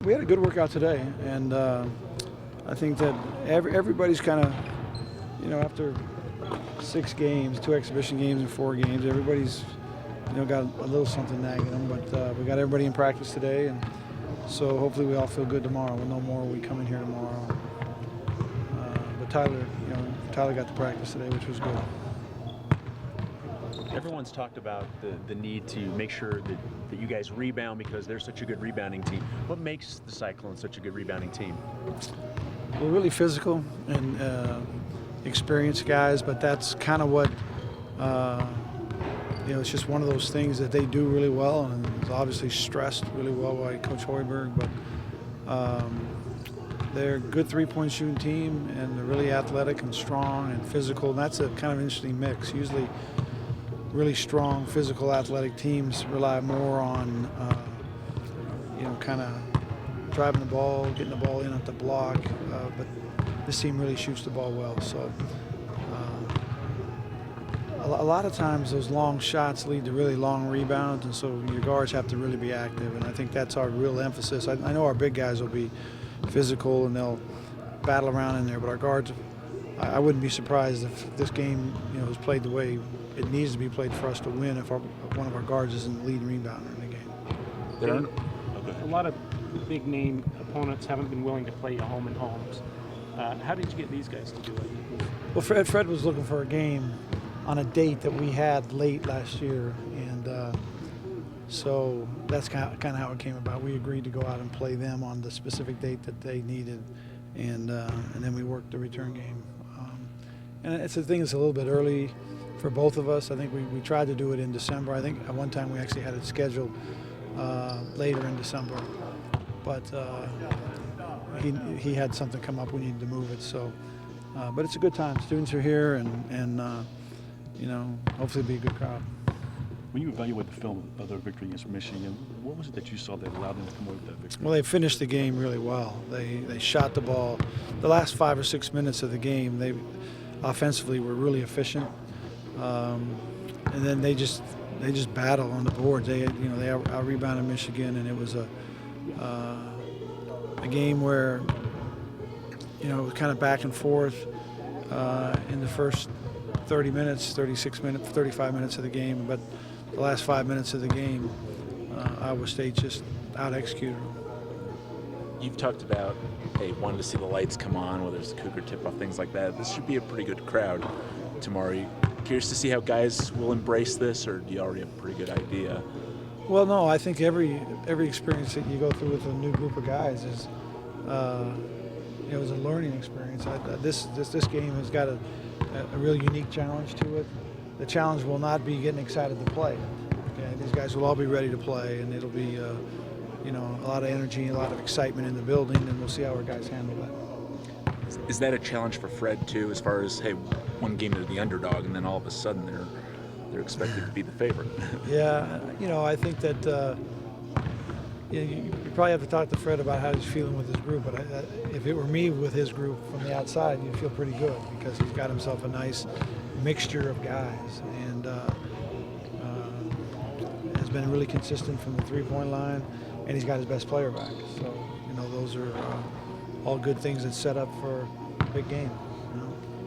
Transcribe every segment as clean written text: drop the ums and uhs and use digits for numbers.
We had a good workout today, and I think that everybody's kind of, after 6 games, 2 exhibition games and 4 games, everybody's, got a little something nagging them. But we got everybody in practice today, and so hopefully we all feel good tomorrow. We'll know more when we come in here tomorrow. But Tyler got to practice today, which was good. Everyone's talked about the need to make sure that you guys rebound because they're such a good rebounding team. What makes the Cyclones such a good rebounding team? We're really physical and experienced guys, but that's kind of what, it's just one of those things that they do really well, and it's obviously stressed really well by Coach Hoiberg, but they're a good three-point shooting team, and they're really athletic and strong and physical, and that's a kind of interesting mix. Usually really strong physical athletic teams rely more on kind of driving the ball, getting the ball in at the block, but this team really shoots the ball well. So a lot of times those long shots lead to really long rebounds, and so your guards have to really be active, and I think that's our real emphasis. I know our big guys will be physical and they'll battle around in there, but our guards, I wouldn't be surprised if this game is played the way it needs to be played for us to win if one of our guards isn't the lead rebounder in the game. A lot of big-name opponents haven't been willing to play you home and homes. How did you get these guys to do it? Well, Fred was looking for a game on a date that we had late last year, and so that's kind of how it came about. We agreed to go out and play them on the specific date that they needed, and then we worked the return game. And it's a thing that's a little bit early for both of us. I think we tried to do it in December. I think at one time we actually had it scheduled later in December, but he had something come up. We needed to move it. So, but it's a good time. Students are here, and hopefully it'll be a good crowd. When you evaluate the film of their victory against Michigan, what was it that you saw that allowed them to come away with that victory? Well, they finished the game really well. They shot the ball. The last 5 or 6 minutes of the game, they offensively were really efficient. And then they just battle on the boards. They out rebounded Michigan, and it was a game where it was kind of back and forth in the first 30 minutes, 36 minutes, 35 minutes of the game. But the last 5 minutes of the game, Iowa State just out-executed them. You've talked about, wanting to see the lights come on, whether it's the Cougar tip-off, things like that. This should be a pretty good crowd tomorrow. You curious to see how guys will embrace this, or do you already have a pretty good idea? Well, no, I think every experience that you go through with a new group of guys is, it was a learning experience. This game has got a real unique challenge to it. The challenge will not be getting excited to play. Okay, these guys will all be ready to play, and it'll be a lot of energy, a lot of excitement in the building, and we'll see how our guys handle that. Is that a challenge for Fred too, as far as one game to the underdog, and then all of a sudden they're expected to be the favorite? Yeah, I think that you probably have to talk to Fred about how he's feeling with his group. But if it were me with his group from the outside, you'd feel pretty good because he's got himself a nice mixture of guys, and has been really consistent from the three-point line, and he's got his best player back. So those are all good things that set up for a big game.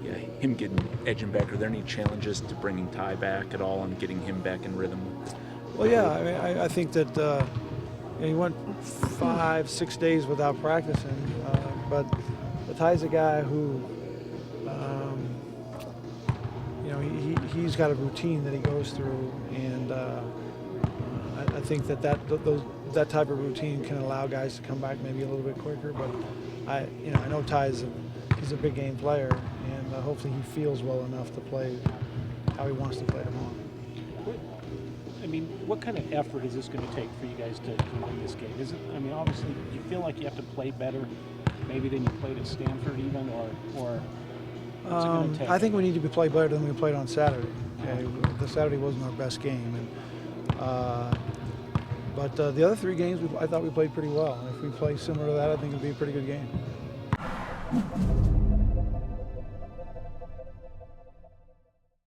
Yeah, him edging back. Are there any challenges to bringing Ty back at all and getting him back in rhythm? Well, yeah, I mean, I think that he went 5-6 days without practicing, but Ty's a guy who, he's got a routine that he goes through, and I think that type of routine can allow guys to come back maybe a little bit quicker. But I know Ty's he's a big game player, and hopefully he feels well enough to play how he wants to play tomorrow. What kind of effort is this going to take for you guys to win this game? Obviously, do you feel like you have to play better maybe than you played at Stanford even, or what's it going to take? I think we need to play better than we played on Saturday. Okay? The Saturday wasn't our best game, but the other 3 games I thought we played pretty well. And if we play similar to that, I think it'd be a pretty good game.